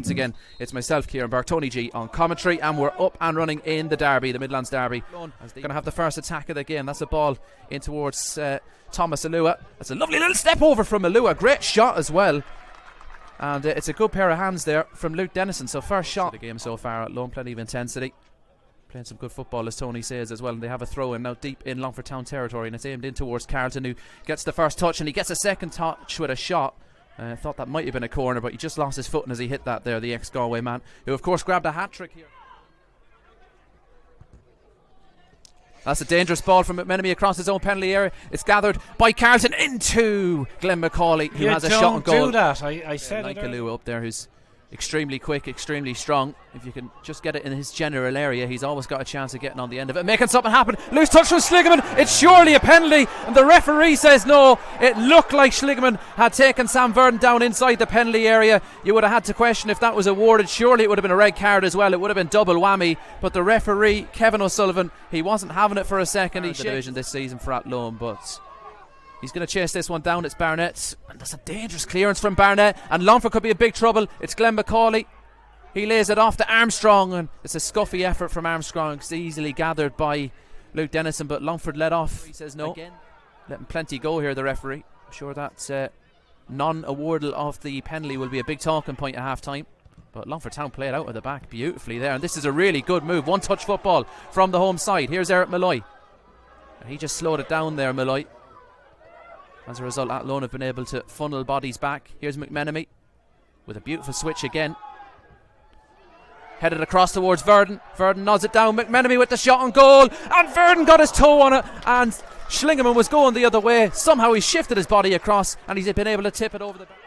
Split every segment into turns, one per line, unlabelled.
once again, it's myself, Kieran Burke, Tony G on commentary, and we're up and running in the derby, the Midlands derby. Going to have the first attack of the game. That's a ball in towards Thomas Alua. That's a lovely little step over from Alua. Great shot as well. And it's a good pair of hands there from Luke Dennison. So first shot of the game so far, Athlone, plenty of intensity. Playing some good football, as Tony says as well. And they have a throw in now deep in Longford Town territory, and it's aimed in towards Carlton, who gets the first touch, and he gets a second touch with a shot. Thought that might have been a corner, but he just lost his footing as he hit that there, the ex-Galway man, who of course grabbed a hat-trick here. That's a dangerous ball from McMenemy across his own penalty area. It's gathered by Carlton into Glenn McCauley, who has a shot on goal.
Don't do that. I said
like
it.
Alua up there, who's extremely quick, extremely strong. If you can just get it in his general area, he's always got a chance of getting on the end of it, making something happen. Loose touch from Schligeman. It's surely a penalty, and the referee says no. It looked like Schligeman had taken Sam Verdon down inside the penalty area. You would have had to question if that was awarded. Surely it would have been a red card as well. It would have been double whammy. But the referee, Kevin O'Sullivan, he wasn't having it for a second. He's division this season for Athlone, but he's going to chase this one down. It's Barnett, and that's a dangerous clearance from Barnett, and Longford could be in big trouble. It's Glenn McCauley. He lays it off to Armstrong, and it's a scuffy effort from Armstrong. It's easily gathered by Luke Dennison, but Longford let off. He says no. Again, letting plenty go here, the referee. I'm sure that non-awardal of the penalty will be a big talking point at half-time. But Longford Town played out of the back beautifully there, and this is a really good move. One-touch football from the home side. Here's Eric Malloy. And he just slowed it down there, Malloy. As a result, Athlone have been able to funnel bodies back. Here's McMenemy with a beautiful switch again. Headed across towards Verdon. Verdon nods it down. McMenemy with the shot on goal. And Verdon got his toe on it. And Schlingerman was going the other way. Somehow he shifted his body across, and he's been able to tip it over the back.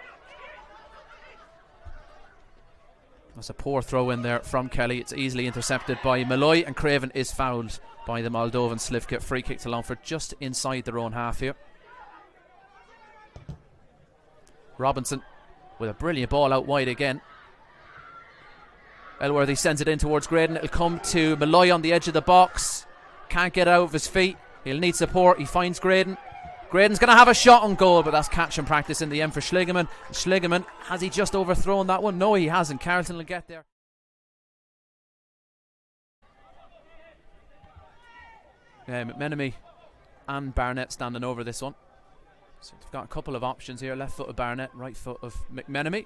That's a poor throw in there from Kelly. It's easily intercepted by Malloy, and Craven is fouled by the Moldovan Slivka. Free kick to Longford just inside their own half here. Robinson with a brilliant ball out wide again. Elworthy sends it in towards Graydon. It'll come to Malloy on the edge of the box. Can't get out of his feet. He'll need support. He finds Graydon. Graydon's going to have a shot on goal, but that's catch and practice in the end for Schligeman. Schligeman, has he just overthrown that one? No, he hasn't. Carlton will get there. McMenemy and Barnett standing over this one. So they've got a couple of options here. Left foot of Barnett, right foot of McMenemy.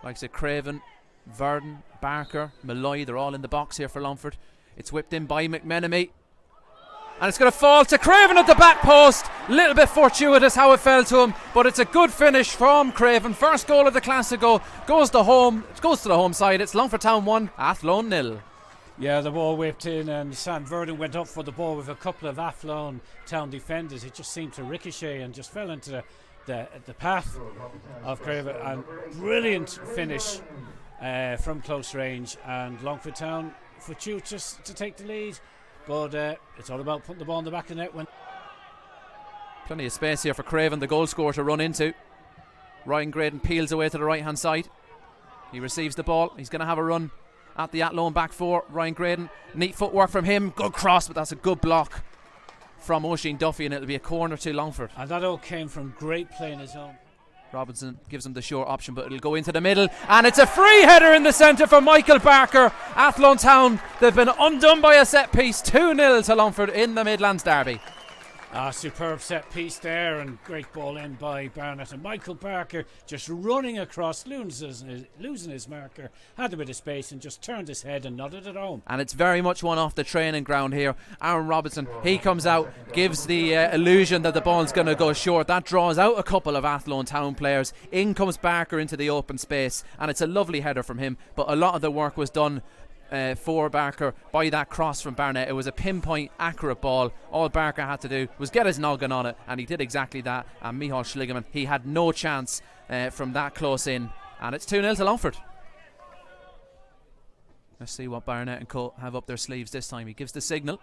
Like I said, Craven, Verdon, Barker, Malloy, they're all in the box here for Longford. It's whipped in by McMenemy, and it's going to fall to Craven at the back post. A little bit fortuitous how it fell to him, but it's a good finish from Craven. First goal of the Classico goes to the home side. It's Longford Town 1, Athlone 0.
Yeah, the ball whipped in, and Sam Verdon went up for the ball with a couple of Athlone Town defenders. It just seemed to ricochet and just fell into the path of Craven. And brilliant finish from close range, and Longford Town fortuitous to take the lead, but it's all about putting the ball in the back of the net.
Plenty of space here for Craven, the goal scorer, to run into. Ryan Graydon peels away to the right hand side. He receives the ball. He's going to have a run at the Athlone back four. Ryan Graydon, neat footwork from him, good cross, but that's a good block from Oisin Duffy, and it'll be a corner to Longford.
And that all came from great play in his own.
Robinson gives him the short option, but it'll go into the middle, and it's a free header in the centre for Michael Barker. Athlone Town, they've been undone by a set piece. 2-0 to Longford in the Midlands derby.
Superb set piece there, and great ball in by Barnett, and Michael Barker just running across, losing his marker, had a bit of space and just turned his head and nodded it home.
And it's very much one off the training ground here. Aaron Robinson, he comes out, gives the illusion that the ball's going to go short. That draws out a couple of Athlone Town players. In comes Barker into the open space, and it's a lovely header from him, but a lot of the work was done for Barker by that cross from Barnett. It was a pinpoint accurate ball. All Barker had to do was get his noggin on it, and he did exactly that. And Michal Schligeman, he had no chance from that close in, and it's 2-0 to Longford. Let's see what Barnett and Co have up their sleeves this time. He gives the signal.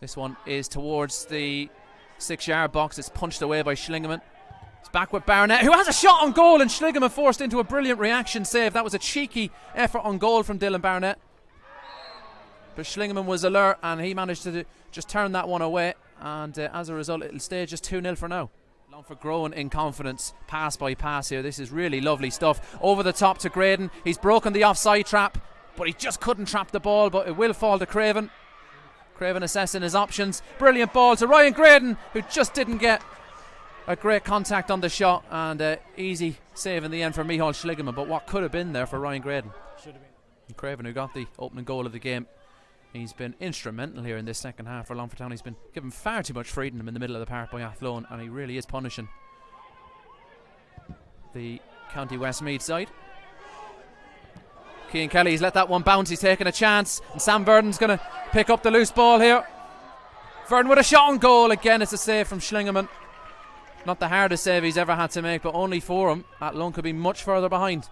This one is towards the 6-yard box. It's punched away by Schligeman. It's back with Barnett, who has a shot on goal, and Schligeman forced into a brilliant reaction save. That was a cheeky effort on goal from Dylan Barnett, but Schligeman was alert, and he managed to just turn that one away, and as a result it'll stay just 2-0 for now. Longford growing in confidence, pass by pass here. This is really lovely stuff. Over the top to Graydon. He's broken the offside trap, but he just couldn't trap the ball, but it will fall to Craven. Craven assessing his options. Brilliant ball to Ryan Graydon, who just didn't get a great contact on the shot, and easy save in the end for Micheál Schligeman, but what could have been there for Ryan Graydon.
Should have been.
And Craven, who got the opening goal of the game, he's been instrumental here in this second half for Longford Town. He's been given far too much freedom in the middle of the park by Athlone, and he really is punishing the County Westmeath side. Cian Kelly's let that one bounce. He's taking a chance, and Sam Verdon's going to pick up the loose ball here. Verdon with a shot on goal. Again, it's a save from Schlingerman. Not the hardest save he's ever had to make, but only for him. Athlone could be much further behind.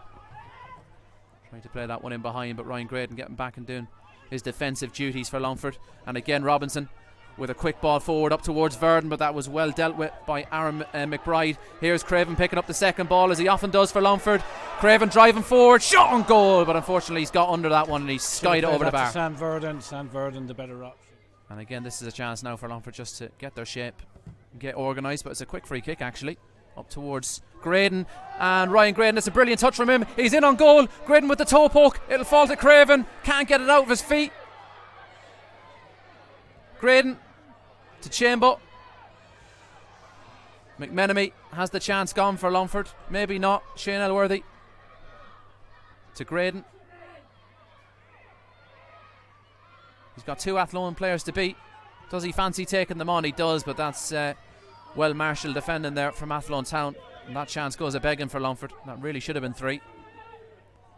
Trying to play that one in behind, but Ryan Graydon getting back and doing his defensive duties for Longford. And again, Robinson with a quick ball forward up towards Verdon, but that was well dealt with by Aaron McBride. Here's Craven picking up the second ball, as he often does for Longford. Craven driving forward, shot on goal, but unfortunately he's got under that one and he's skied it over the bar.
Sam Verdon the better option.
And again, this is a chance now for Longford just to get their shape, get organised, but it's a quick free kick actually up towards Graydon, and Ryan Graydon, it's a brilliant touch from him. He's in on goal. Graydon with the toe poke, it'll fall to Craven, can't get it out of his feet. Graydon to Chamber. McMenemy has the chance gone for Longford, maybe not. Shane Elworthy to Graydon. He's got two Athlone players to beat. Does he fancy taking them on? He does, but that's well marshalled defending there from Athlone Town, and that chance goes a begging for Longford. That really should have been 3.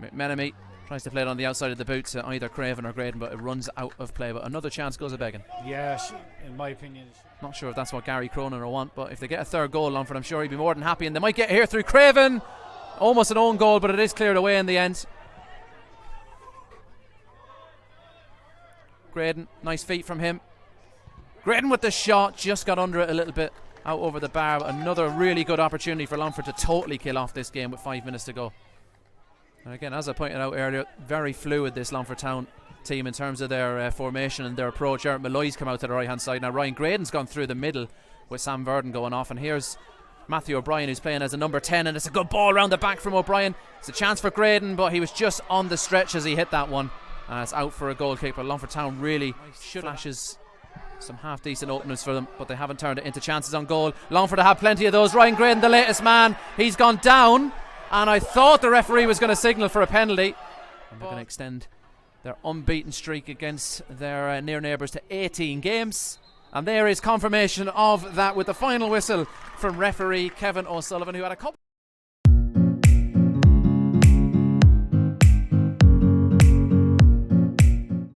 McMenemy tries to play it on the outside of the boot to either Craven or Graydon, but it runs out of play. But another chance goes a begging.
Yeah, in my opinion.
Not sure if that's what Gary Cronin will want, but if they get a third goal, Longford, I'm sure he'd be more than happy, and they might get here through Craven. Almost an own goal, but it is cleared away in the end. Graydon, nice feet from him. Graydon with the shot, just got under it a little bit, out over the bar. Another really good opportunity for Longford to totally kill off this game with 5 minutes to go. And again, as I pointed out earlier, very fluid this Longford Town team in terms of their formation and their approach. Eric Malloy's come out to the right hand side. Now Ryan Graydon's gone through the middle with Sam Verdon going off, and here's Matthew O'Brien, who's playing as a number 10, and it's a good ball around the back from O'Brien. It's a chance for Graydon, but he was just on the stretch as he hit that one. It's out for a goalkeeper. Longford Town really flashes some half decent openings for them, but they haven't turned it into chances on goal. Longford have had plenty of those. Ryan Graydon, the latest man, he's gone down, and I thought the referee was going to signal for a penalty, and they're going to extend their unbeaten streak against their near neighbours to 18 games. And there is confirmation of that with the final whistle from referee Kevin O'Sullivan, who had a couple